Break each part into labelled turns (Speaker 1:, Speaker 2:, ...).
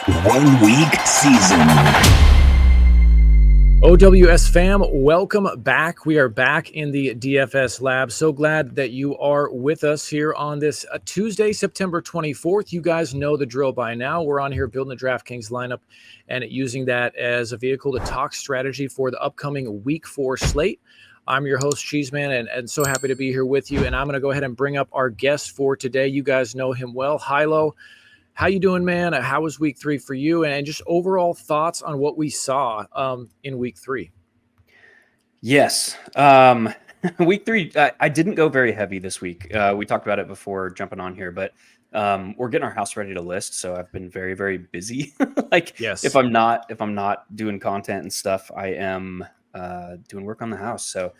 Speaker 1: 1 week season.
Speaker 2: OWS fam, welcome back. We are back in the DFS lab. So glad that you are with us here on this Tuesday, September 24th. You guys know the drill by now. We're on here building the DraftKings lineup and using that as a vehicle to talk strategy for the upcoming Week 4 slate. I'm your host, Cheeseman, and so happy to be here with you. And I'm going to go ahead and bring up our guest for today. You guys know him well, Hilow. How you doing, man? How was week 3 for you? And just overall thoughts on what we saw in week 3.
Speaker 3: Yes. Week 3, I didn't go very heavy this week. We talked about it before jumping on here, but we're getting our house ready to list. So I've been very, very busy.
Speaker 2: Yes.
Speaker 3: If I'm not doing content and stuff, I am doing work on the house. So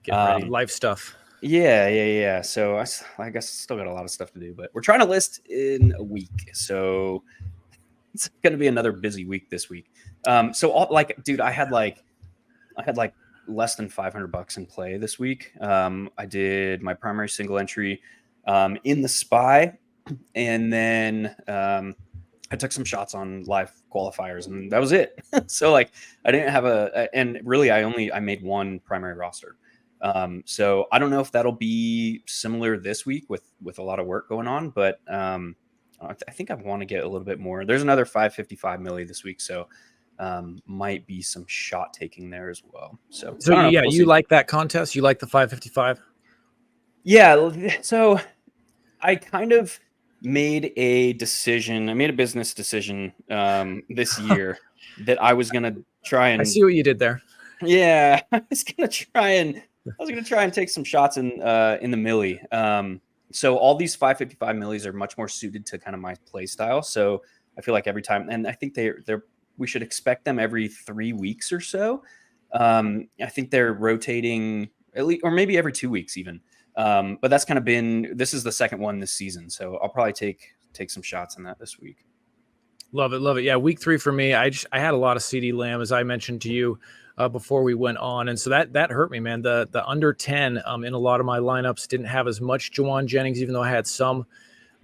Speaker 2: ready. Life stuff.
Speaker 3: Yeah. So I guess still got a lot of stuff to do, but we're trying to list in a week. So it's going to be another busy week this week. Dude, I had less than $500 in play this week. I did my primary single entry in the SPY, and then I took some shots on live qualifiers, and that was it. So I didn't have and really I made one primary roster. So I don't know if that'll be similar this week with a lot of work going on, but I think I want to get a little bit more. There's another 555 milli this week, so might be some shot taking there as well. So
Speaker 2: yeah, we'll see. Like that contest? You like the 555?
Speaker 3: Yeah. So I kind of made a decision. I made a business decision this year that I was going to try and.
Speaker 2: I see what you did there.
Speaker 3: Yeah, I was going to try and take some shots in the milli. So all these 555 millis are much more suited to kind of my play style. So I feel like every time, and I think we should expect them every 3 weeks or so. I think they're rotating at least, or maybe every 2 weeks even. But that's kind of this is the second one this season. So I'll probably take some shots in that this week.
Speaker 2: Love it. Yeah. Week 3 for me, I had a lot of CD Lamb, as I mentioned to you before we went on. And so that hurt me, man. The under 10 in a lot of my lineups didn't have as much Juwan Jennings, even though I had some,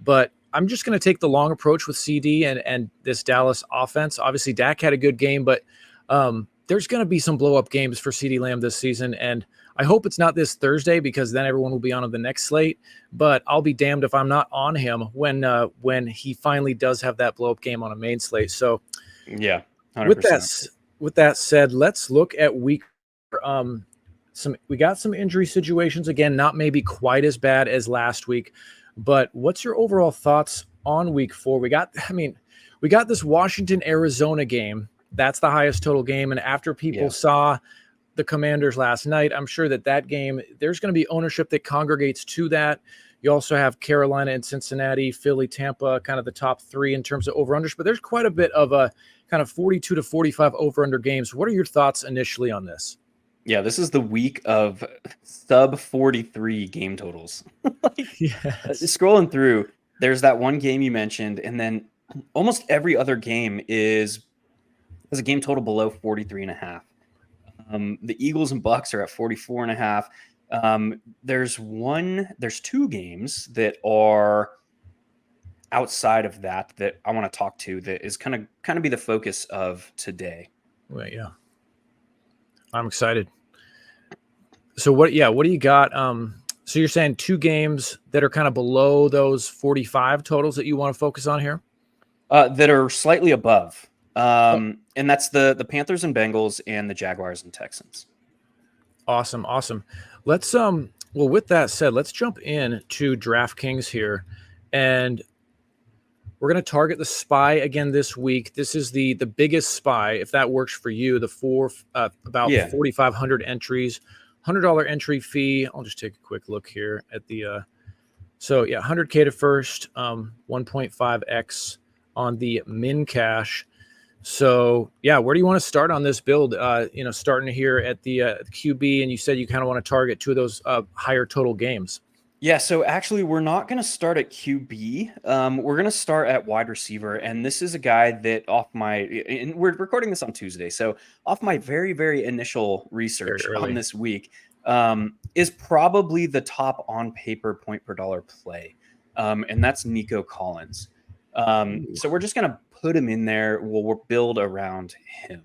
Speaker 2: but I'm just going to take the long approach with CD and this Dallas offense. Obviously, Dak had a good game, but there's going to be some blow-up games for CD Lamb this season, and I hope it's not this Thursday because then everyone will be on the next slate, but I'll be damned if I'm not on him when he finally does have that blow-up game on a main slate. So,
Speaker 3: yeah, 100%.
Speaker 2: With that said, let's look at week. We got some injury situations, again, not maybe quite as bad as last week. But what's your overall thoughts on week 4? We got this Washington-Arizona game. That's the highest total game. And after people saw the Commanders last night, I'm sure that game, there's going to be ownership that congregates to that. You also have Carolina and Cincinnati, Philly, Tampa, kind of the top 3 in terms of over-unders. But there's quite a bit of a kind of 42 to 45 over-under games. What are your thoughts initially on this?
Speaker 3: Yeah, this is the week of sub 43 game totals. Scrolling through, there's that one game you mentioned, and then almost every other game has a game total below 43.5. The Eagles and Bucs are at 44.5. There's 2 games that are outside of that I want to talk to that is kind of be the focus of today.
Speaker 2: Right, yeah. I'm excited. So what do you got? So you're saying 2 games that are kind of below those 45 totals that you want to focus on here?
Speaker 3: That are slightly above. And that's the Panthers and Bengals and the Jaguars and Texans.
Speaker 2: Awesome. Let's with that said, let's jump in to DraftKings here, and we're going to target the SPY again this week. This is the biggest SPY, if that works for you. About 4,500 entries, $100 entry fee. I'll just take a quick look here at the. So yeah, 100K to first, 1.5x on the min cash. So yeah, where do you want to start on this build? Starting here at the QB, and you said you kind of want to target 2 of those higher total games.
Speaker 3: Yeah, so actually we're not going to start at QB. We're going to start at wide receiver, and this is a guy that and we're recording this on Tuesday, so off my very, very initial research on this week, is probably the top on paper point per dollar play, and that's Nico Collins. So we're just going to put him in there. We'll build around him.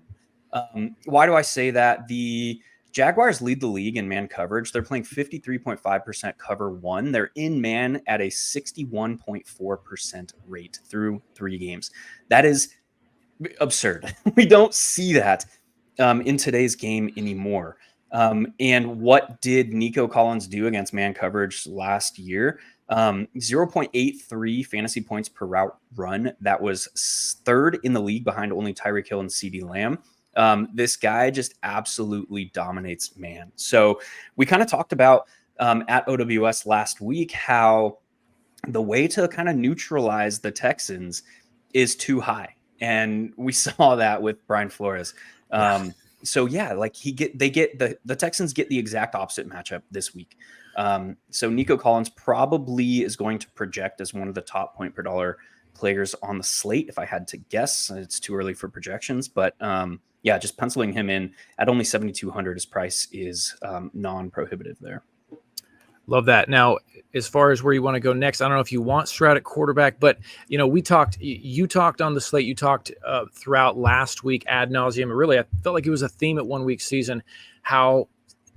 Speaker 3: Why do I say that? The Jaguars lead the league in man coverage. They're playing 53.5% cover one. They're in man at a 61.4% rate through 3 games. That is absurd. We don't see that in today's game anymore. And what did Nico Collins do against man coverage last year? 0.83 fantasy points per route run. That was 3rd in the league behind only Tyreek Hill and CeeDee Lamb. This guy just absolutely dominates man. So we kind of talked about at OWS last week how the way to kind of neutralize the Texans is too high. And we saw that with Brian Flores. So yeah, like the Texans get the exact opposite matchup this week. So Nico Collins probably is going to project as one of the top point per dollar players on the slate. If I had to guess, it's too early for projections, but yeah, just penciling him in at only 7,200. His price is non-prohibitive there.
Speaker 2: Love that. Now, as far as where you want to go next, I don't know if you want Stroud at quarterback, but you talked on the slate, you talked throughout last week ad nauseum. Really, I felt like it was a theme at 1 week season, how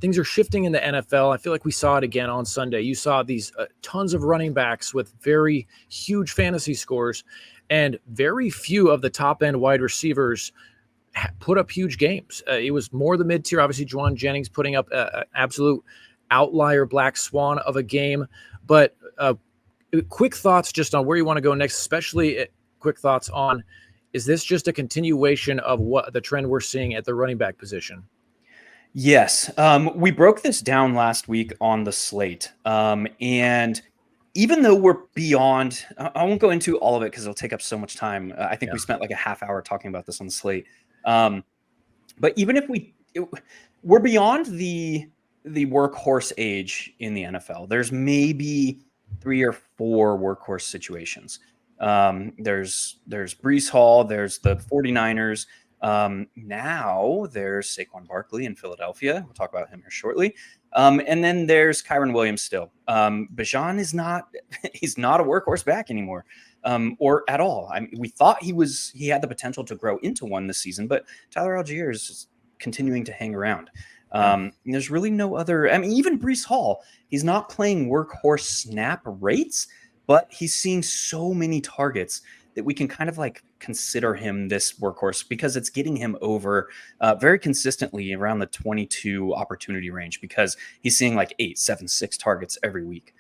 Speaker 2: things are shifting in the NFL. I feel like we saw it again on Sunday. You saw these tons of running backs with very huge fantasy scores, and very few of the top end wide receivers put up huge games. It was more the mid tier. Obviously, Juwan Jennings putting up an absolute outlier black swan of a game. But quick thoughts just on where you want to go next, especially quick thoughts on, is this just a continuation of what the trend we're seeing at the running back position?
Speaker 3: Yes. We broke this down last week on the slate. And even though we're beyond, I won't go into all of it because it'll take up so much time. I think we spent like a half hour talking about this on the slate. But even if we're beyond the workhorse age in the NFL, there's maybe 3 or 4 workhorse situations. There's Breece Hall, there's the 49ers. Now there's Saquon Barkley in Philadelphia. We'll talk about him here shortly. And then there's Kyren Williams still. Bijan is he's not a workhorse back anymore, or at all. I mean, we thought he had the potential to grow into one this season, but Tyler Algier is continuing to hang around. There's really no other. I mean, even Breece Hall, he's not playing workhorse snap rates, but he's seeing so many targets that we can kind of like consider him this workhorse because it's getting him over very consistently around the 22 opportunity range because he's seeing like 8, 7, 6 targets every week.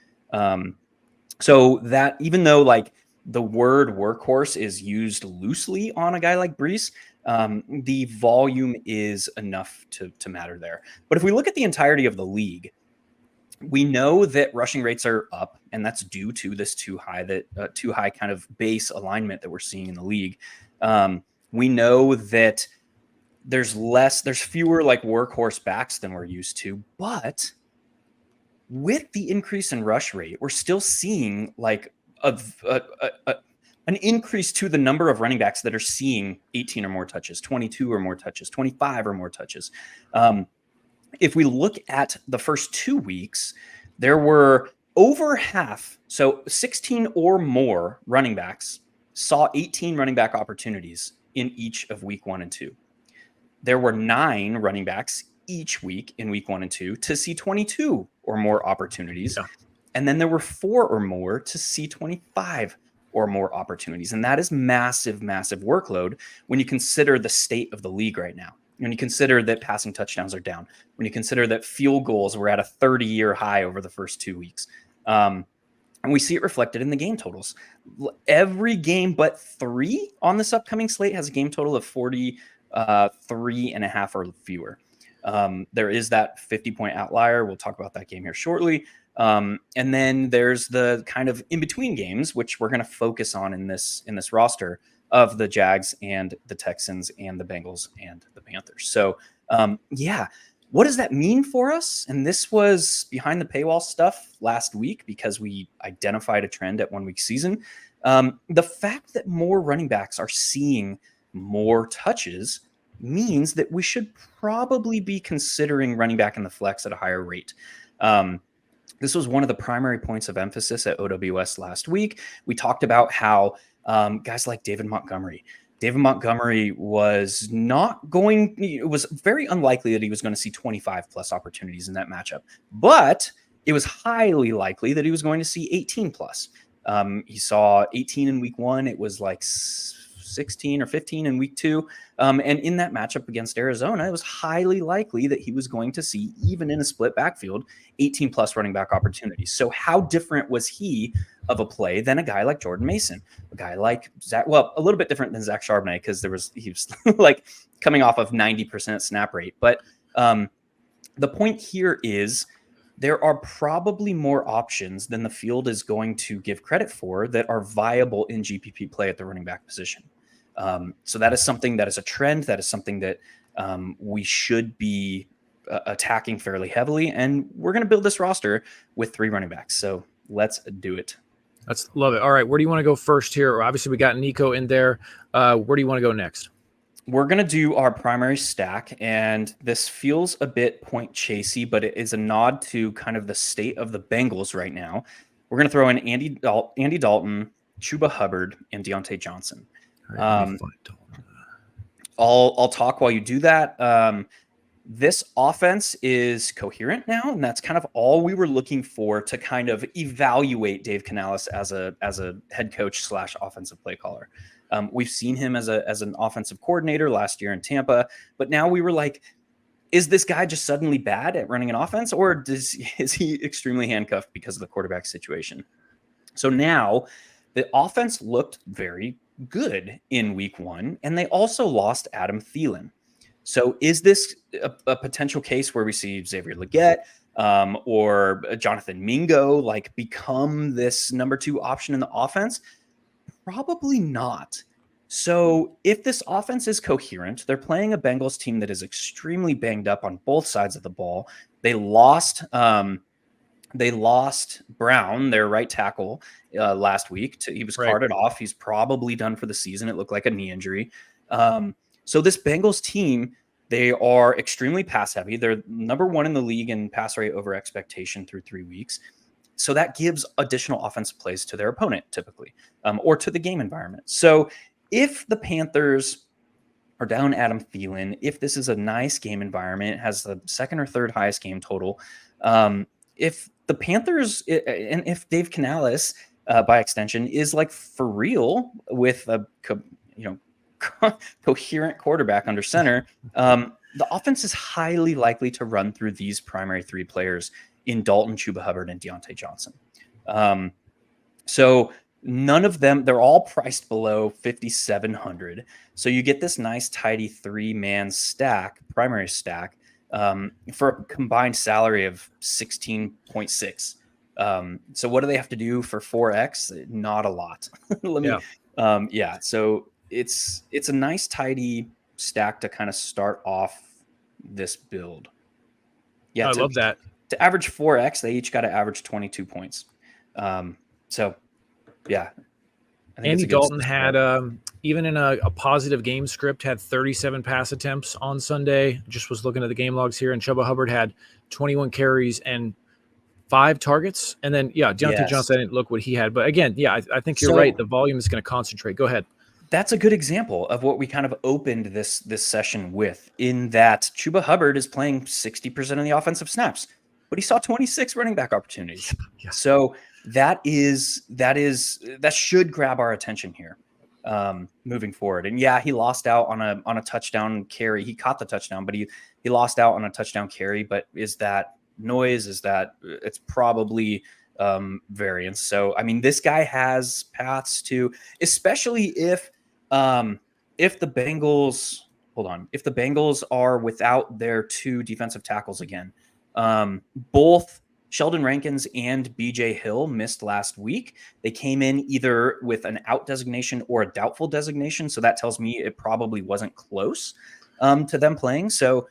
Speaker 3: So that even though like the word workhorse is used loosely on a guy like Breece, the volume is enough to matter there. But if we look at the entirety of the league, we know that rushing rates are up, and that's due to this too high kind of base alignment that we're seeing in the league. We know that there's fewer like workhorse backs than we're used to, but with the increase in rush rate, we're still seeing like an increase to the number of running backs that are seeing 18 or more touches, 22 or more touches, 25 or more touches. If we look at the first 2 weeks, there were over half, so 16 or more running backs saw 18 running back opportunities in each of week 1 and 2. There were 9 running backs each week in week 1 and 2 to see 22 or more opportunities. Yeah. And then there were 4 or more to see 25 or more opportunities. And that is massive, massive workload when you consider the state of the league right now. When you consider that passing touchdowns are down, when you consider that field goals were at a 30-year high over the first 2 weeks. And we see it reflected in the game totals. Every game but 3 on this upcoming slate has a game total of 43.5 or fewer. There is that 50-point outlier. We'll talk about that game here shortly. And then there's the kind of in-between games, which we're going to focus on in this roster of the Jags and the Texans and the Bengals and the Panthers. So, what does that mean for us? And this was behind the paywall stuff last week because we identified a trend at 1 week season. The fact that more running backs are seeing more touches means that we should probably be considering running back in the flex at a higher rate. This was one of the primary points of emphasis at OWS last week. We talked about how Guys like David Montgomery. David Montgomery was not going, it was very unlikely that he was going to see 25 plus opportunities in that matchup, but it was highly likely that he was going to see 18 plus. He saw 18 in week 1. It was like 16 or 15 in week 2. And in that matchup against Arizona, it was highly likely that he was going to see, even in a split backfield, 18 plus running back opportunities. So how different was he of a play than a guy like Jordan Mason, a guy like Zach? Well, a little bit different than Zach Charbonnet, because he was like coming off of 90% snap rate. But the point here is there are probably more options than the field is going to give credit for that are viable in GPP play at the running back position. So that is something that is a trend. That is something that we should be attacking fairly heavily. And we're going to build this roster with 3 running backs. So let's do it.
Speaker 2: Let's love it. All right. Where do you want to go first here? Obviously, we got Nico in there. Where do you want to go next?
Speaker 3: We're going to do our primary stack, and this feels a bit point chasey, but it is a nod to kind of the state of the Bengals right now. We're going to throw in Andy Dalton, Chuba Hubbard, and Deontay Johnson.
Speaker 2: Right,
Speaker 3: I'll talk while you do that. This offense is coherent now, and that's kind of all we were looking for to kind of evaluate Dave Canales as a head coach / offensive play caller. We've seen him as an offensive coordinator last year in Tampa, but now we were like, is this guy just suddenly bad at running an offense, or is he extremely handcuffed because of the quarterback situation? So now the offense looked very good in week 1, and they also lost Adam Thielen. So is this a potential case where we see Xavier Legette or Jonathan Mingo like become this number 2 option in the offense? Probably not. So if this offense is coherent, they're playing a Bengals team that is extremely banged up on both sides of the ball. They lost Brown, their right tackle, last week. He was carted off. He's probably done for the season. It looked like a knee injury. So this Bengals team, they are extremely pass heavy. They're number 1 in the league in pass rate over expectation through 3 weeks. So that gives additional offensive plays to their opponent typically, or to the game environment. So if the Panthers are down Adam Thielen, if this is a nice game environment, has the 2nd or 3rd highest game total, if the Panthers and if Dave Canales, by extension, is like for real with a coherent quarterback under center, the offense is highly likely to run through these primary 3 players in Dalton, Chuba Hubbard, and Deontay Johnson. So none of them, they're all priced below 5,700. So you get this nice tidy 3-man stack, primary stack, for a combined salary of 16.6. So what do they have to do for 4X? Not a lot. So it's a nice tidy stack to kind of start off this build.
Speaker 2: I love that.
Speaker 3: To average 4X, they each got to average 22 points.
Speaker 2: Andy Dalton had, even in a positive game script, had 37 pass attempts on Sunday. Just was looking at the game logs here, and Chuba Hubbard had 21 carries and 5 targets. And then, Deontay Johnson, I didn't look what he had. But again, I think you're right. The volume is going to concentrate. Go ahead.
Speaker 3: That's a good example of what we kind of opened this session with, in that Chuba Hubbard is playing 60% of the offensive snaps, but he saw 26 running back opportunities. Yeah. So that should grab our attention here moving forward. And he lost out on a touchdown carry. He caught the touchdown, but he lost out on a touchdown carry. But is that noise? It's probably variance. So I mean, this guy has paths to, especially if the Bengals are without their 2 defensive tackles again. Both Sheldon Rankins and BJ Hill missed last week. They came in either with an out designation or a doubtful designation. So that tells me it probably wasn't close to them playing. So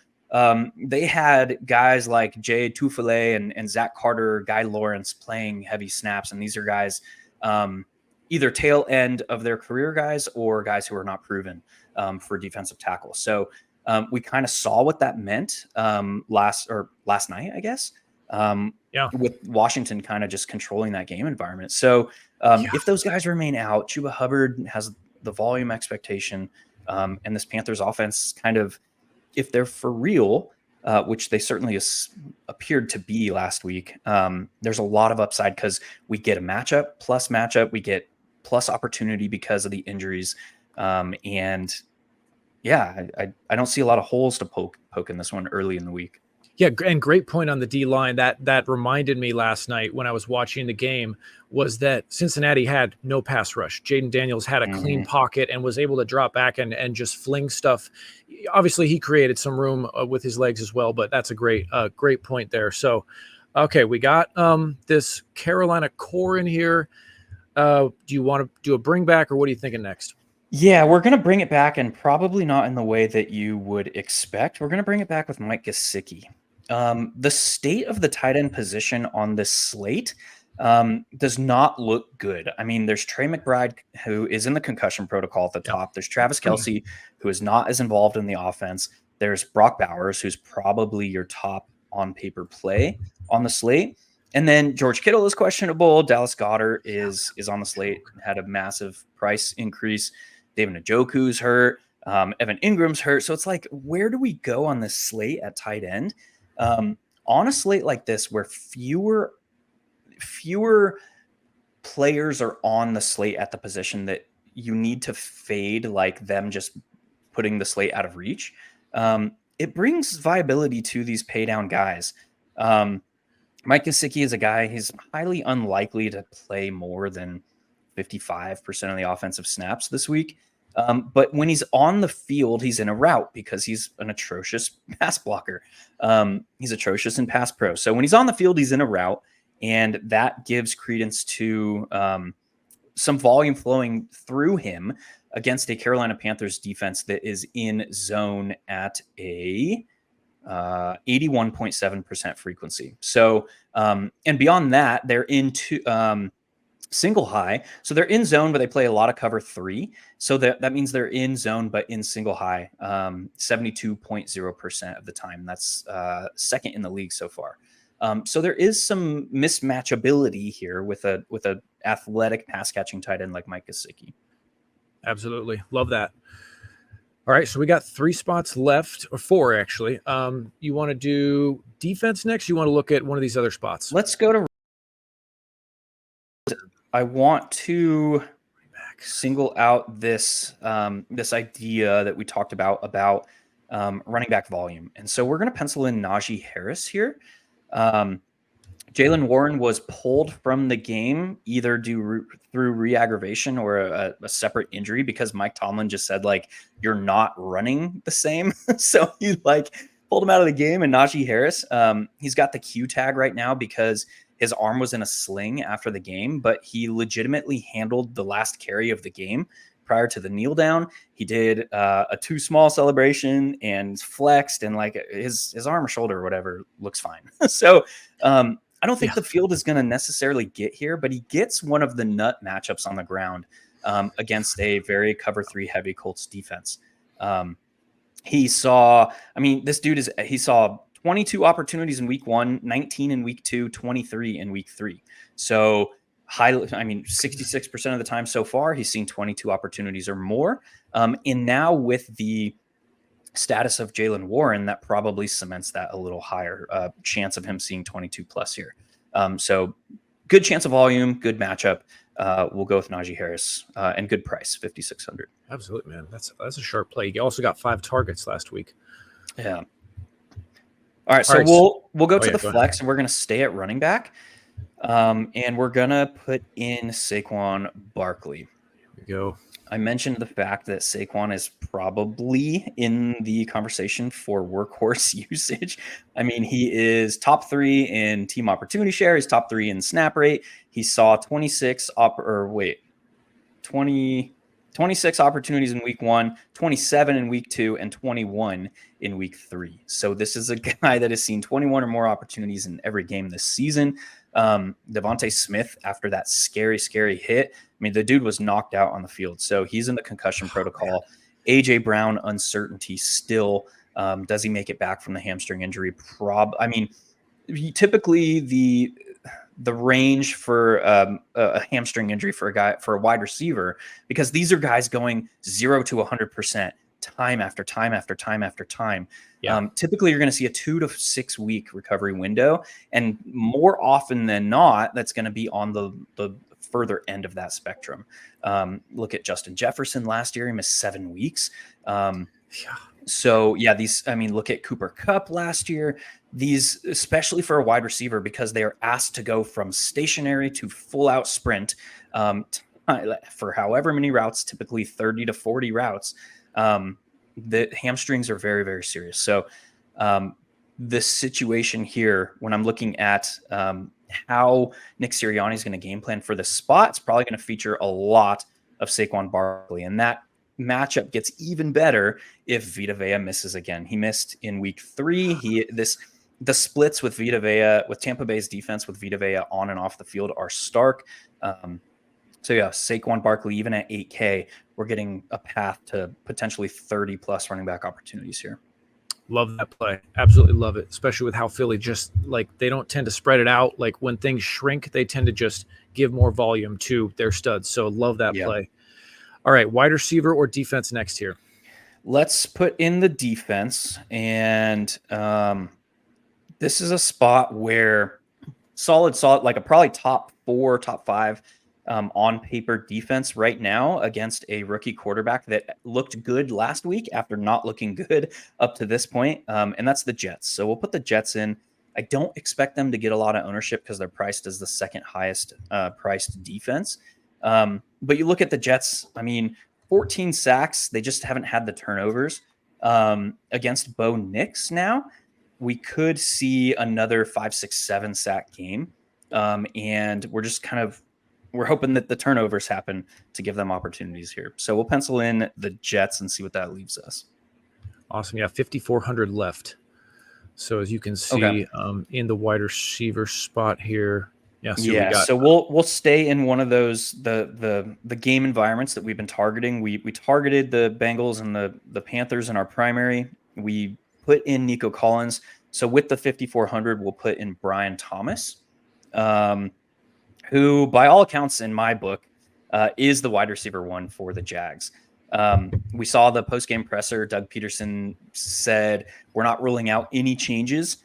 Speaker 3: they had guys like Jay Tufele and Zach Carter, Guy Lawrence playing heavy snaps. And these are guys either tail end of their career guys or guys who are not proven for defensive tackle. So we kind of saw what that meant last night, I guess. with Washington kind of just controlling that game environment. So if those guys remain out, Chuba Hubbard has the volume expectation, and this Panthers offense kind of, if they're for real, which they certainly appeared to be last week, there's a lot of upside because we get a matchup, we get plus opportunity because of the injuries. And yeah, I don't see a lot of holes to poke in this one early in the week.
Speaker 2: Yeah, and great point on the D line. That reminded me last night when I was watching the game was that Cincinnati had no pass rush. Jaden Daniels had a clean pocket and was able to drop back and just fling stuff. Obviously, he created some room with his legs as well, but that's a great point there. So, okay, we got this Carolina core in here. Do you want to do a bring back, or what are you thinking next?
Speaker 3: Yeah, we're going to bring it back, and probably not in the way that you would expect. We're going to bring it back with Mike Gesicki. The state of the tight end position on this slate does not look good. I mean, there's Trey McBride, who is in the concussion protocol at the top. There's Travis Kelce, who is not as involved in the offense. There's Brock Bowers, who's probably your top on paper play on the slate. And then George Kittle is questionable. Dallas Goedert is on the slate, had a massive price increase. David Njoku's hurt. Evan Ingram's hurt. So it's like, where do we go on this slate at tight end? On a slate like this, where fewer players are on the slate at the position that you need to fade, like them just putting the slate out of reach, it brings viability to these pay down guys. Mike Gesicki is a guy, he's highly unlikely to play more than 55% of the offensive snaps this week. But when he's on the field, he's in a route because he's an atrocious pass blocker. He's atrocious in pass pro. So when he's on the field, he's in a route, and that gives credence to some volume flowing through him against a Carolina Panthers defense that is in zone at a 81.7% frequency. So, and beyond that, they're into single high. So they're in zone, but they play a lot of cover 3. So that means they're in zone, but in single high, 72.0% of the time. That's second in the league so far. So there is some mismatchability here with a athletic pass catching tight end like Mike Gesicki.
Speaker 2: Absolutely. Love that. All right. So we got 3 spots left, or 4 actually. You want to do defense next? You want to look at one of these other spots?
Speaker 3: Let's go to, I want to single out this this idea that we talked about running back volume. And so we're going to pencil in Najee Harris here. Jaylen Warren was pulled from the game either through re-aggravation or a separate injury because Mike Tomlin just said, like, you're not running the same. So he pulled him out of the game. And Najee Harris, he's got the Q tag right now because his arm was in a sling after the game, but he legitimately handled the last carry of the game prior to the kneel down. He did a too small celebration and flexed, and his arm or shoulder or whatever looks fine. So I don't think the field is going to necessarily get here, but he gets one of the nut matchups on the ground against a very cover 3 heavy Colts defense. He saw 22 opportunities in week 1, 19 in week 2, 23 in week 3. So 66% of the time so far, he's seen 22 opportunities or more. And now with the status of Jaylen Warren, that probably cements that a little higher chance of him seeing 22 plus here. So good chance of volume, good matchup. We'll go with Najee Harris and good price, 5,600.
Speaker 2: Absolutely, man. That's a sharp play. He also got 5 targets last week.
Speaker 3: Yeah. All right, so we'll go to the flex, and we're going to stay at running back, and we're going to put in Saquon Barkley.
Speaker 2: Here we go.
Speaker 3: I mentioned the fact that Saquon is probably in the conversation for workhorse usage. I mean, he is top 3 in team opportunity share. He's top 3 in snap rate. He saw 26 opportunities in week 1, 27 in week 2, and 21 in week 3. So this is a guy that has seen 21 or more opportunities in every game this season. Devontae Smith, after that scary hit, I mean, the dude was knocked out on the field. So he's in the concussion protocol. AJ Brown, uncertainty still. Does he make it back from the hamstring injury? typically the range for a hamstring injury for a wide receiver, because these are guys going 0 to 100% time after time after time after time.
Speaker 2: Yeah.
Speaker 3: Typically, you're going to see a 2 to 6 week recovery window, and more often than not, that's going to be on the further end of that spectrum. Look at Justin Jefferson last year; he missed 7 weeks. So yeah, look at Cooper Kupp last year. These, especially for a wide receiver, because they are asked to go from stationary to full out sprint for however many routes, typically 30 to 40 routes. The hamstrings are very, very serious. So the situation here, when I'm looking at how Nick Sirianni is going to game plan for this spot, it's probably going to feature a lot of Saquon Barkley, and that matchup gets even better if Vita Vea misses again. He missed in week 3. The splits with Vita Vea, with Tampa Bay's defense with Vita Vea on and off the field, are stark. So yeah, Saquon Barkley, even at 8K, we're getting a path to potentially 30 plus running back opportunities here.
Speaker 2: Love that play. Absolutely love it, especially with how Philly just, like, they don't tend to spread it out. Like, when things shrink, they tend to just give more volume to their studs. So love that play. All right, wide receiver or defense next here?
Speaker 3: Let's put in the defense. And this is a spot where solid, like a probably top 4, top 5 on paper defense right now against a rookie quarterback that looked good last week after not looking good up to this point. And that's the Jets. So we'll put the Jets in. I don't expect them to get a lot of ownership because they're priced as the second highest priced defense. But you look at the Jets, 14 sacks. They just haven't had the turnovers. Against Bo Nix now, we could see another 5, 6, 7 sack game. And we're hoping that the turnovers happen to give them opportunities here. So we'll pencil in the Jets and see what that leaves us.
Speaker 2: Awesome. Yeah, 5,400 left. So as you can see, in the wide receiver spot here.
Speaker 3: So we'll stay in one of those the game environments that we've been targeting. We targeted the Bengals and the Panthers in our primary. We put in Nico Collins. So with the 5,400, we'll put in Brian Thomas, who, by all accounts in my book, is the wide receiver 1 for the Jags. We saw the post-game presser. Doug Peterson said, we're not ruling out any changes.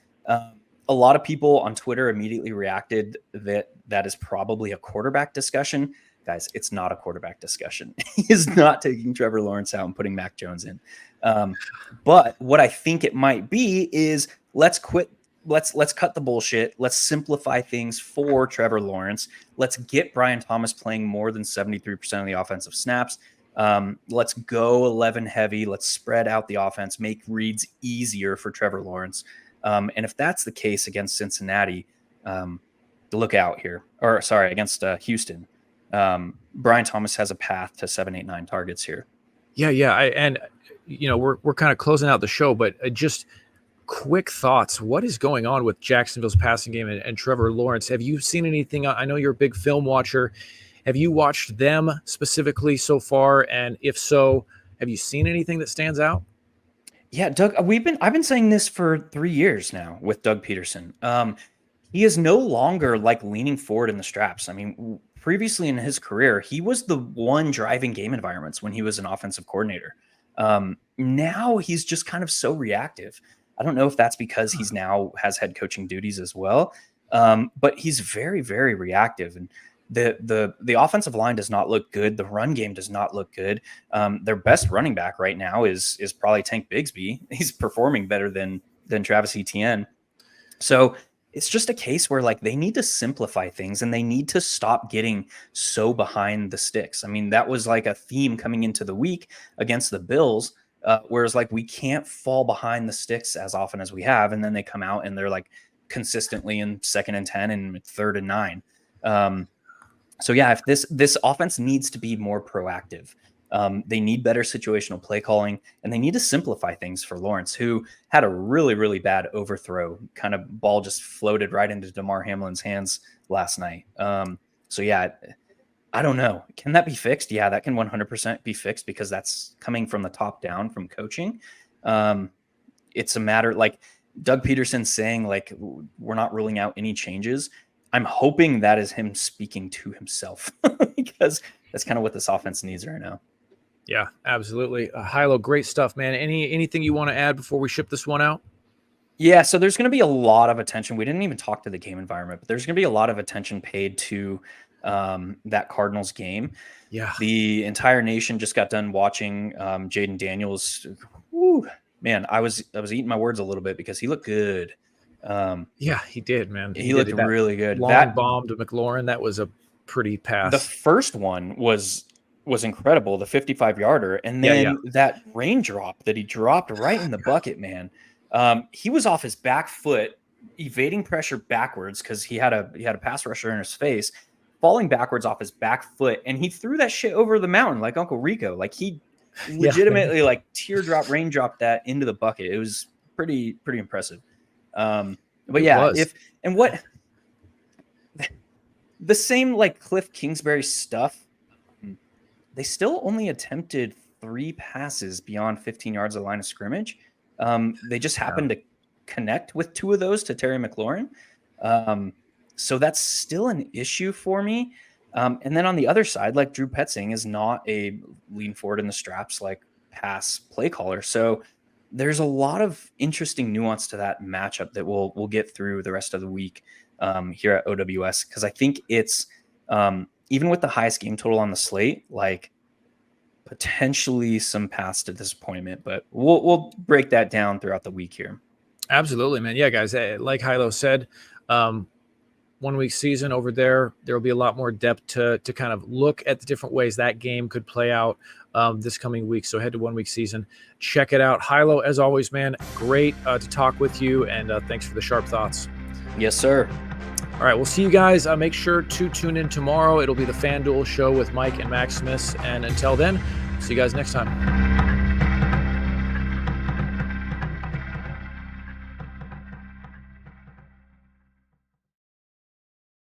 Speaker 3: A lot of people on Twitter immediately reacted that is probably a quarterback discussion. Guys, it's not a quarterback discussion. He is not taking Trevor Lawrence out and putting Mac Jones in. But what I think it might be is let's cut the bullshit. Let's simplify things for Trevor Lawrence. Let's get Brian Thomas playing more than 73% of the offensive snaps. Let's go 11 heavy. Let's spread out the offense, make reads easier for Trevor Lawrence. And if that's the case against Cincinnati, look out here. Against Houston. Brian Thomas has a path to 7, 8, 9 targets here.
Speaker 2: Yeah. We're kind of closing out the show, but just quick thoughts. What is going on with Jacksonville's passing game and Trevor Lawrence? Have you seen anything? I know you're a big film watcher. Have you watched them specifically so far? And if so, have you seen anything that stands out?
Speaker 3: Yeah, Doug, I've been saying this for 3 years now with Doug Peterson. He is no longer like leaning forward in the straps. Previously in his career, he was the one driving game environments when he was an offensive coordinator. Now he's just kind of so reactive. I don't know if that's because he's now has head coaching duties as well. But he's very, very reactive. And the offensive line does not look good. The run game does not look good. Their best running back right now is probably Tank Bigsby. He's performing better than Travis Etienne. So it's just a case where like they need to simplify things and they need to stop getting so behind the sticks. That was like a theme coming into the week against the Bills, whereas like we can't fall behind the sticks as often as we have. And then they come out and they're like consistently in 2nd and 10 and 3rd and 9. So yeah, if this offense needs to be more proactive, they need better situational play calling, and they need to simplify things for Lawrence, who had a really, really bad overthrow. Kind of ball just floated right into DeMar Hamlin's hands last night. So yeah, I don't know. Can that be fixed? Yeah, that can 100% be fixed because that's coming from the top down from coaching. It's a matter like Doug Peterson saying like we're not ruling out any changes. I'm hoping that is him speaking to himself because that's kind of what this offense needs right now.
Speaker 2: Yeah, absolutely. Hilow, great stuff, man. Anything you want to add before we ship this one out?
Speaker 3: Yeah, so there's going to be a lot of attention. We didn't even talk to the game environment, but there's going to be a lot of attention paid to that Cardinals game.
Speaker 2: Yeah,
Speaker 3: the entire nation just got done watching Jaden Daniels. Woo, man, I was eating my words a little bit because he looked good.
Speaker 2: Yeah, he did, man.
Speaker 3: He looked really good.
Speaker 2: Long
Speaker 3: That
Speaker 2: bomb to McLaurin, that was a pretty pass.
Speaker 3: The first one was incredible, the 55-yarder, and then that raindrop that he dropped right in the bucket, man. He was off his back foot, evading pressure backwards because he had a pass rusher in his face, falling backwards off his back foot, and he threw that shit over the mountain like Uncle Rico. Like he legitimately like teardrop, raindrop that into the bucket. It was pretty impressive. But yeah, the same like Cliff Kingsbury stuff, they still only attempted 3 passes beyond 15 yards of the line of scrimmage. They just happened to connect with 2 of those to Terry McLaurin. So that's still an issue for me. And then on the other side, like Drew Petzing is not a lean forward in the straps, like pass play caller. So there's a lot of interesting nuance to that matchup that we'll get through the rest of the week here at OWS. Cause I think it's even with the highest game total on the slate, like potentially some paths to disappointment, but we'll break that down throughout the week here.
Speaker 2: Absolutely, man. Yeah, guys, like Hilow said, 1 week season over there will be a lot more depth to kind of look at the different ways that game could play out this coming week. So head to 1 week season, check it out. Hilow, as always, man, great to talk with you, and thanks for the sharp thoughts.
Speaker 3: Yes, sir.
Speaker 2: All right, we'll see you guys. Make sure to tune in tomorrow. It'll be the FanDuel show with Mike and Maximus. And until then, see you guys next time.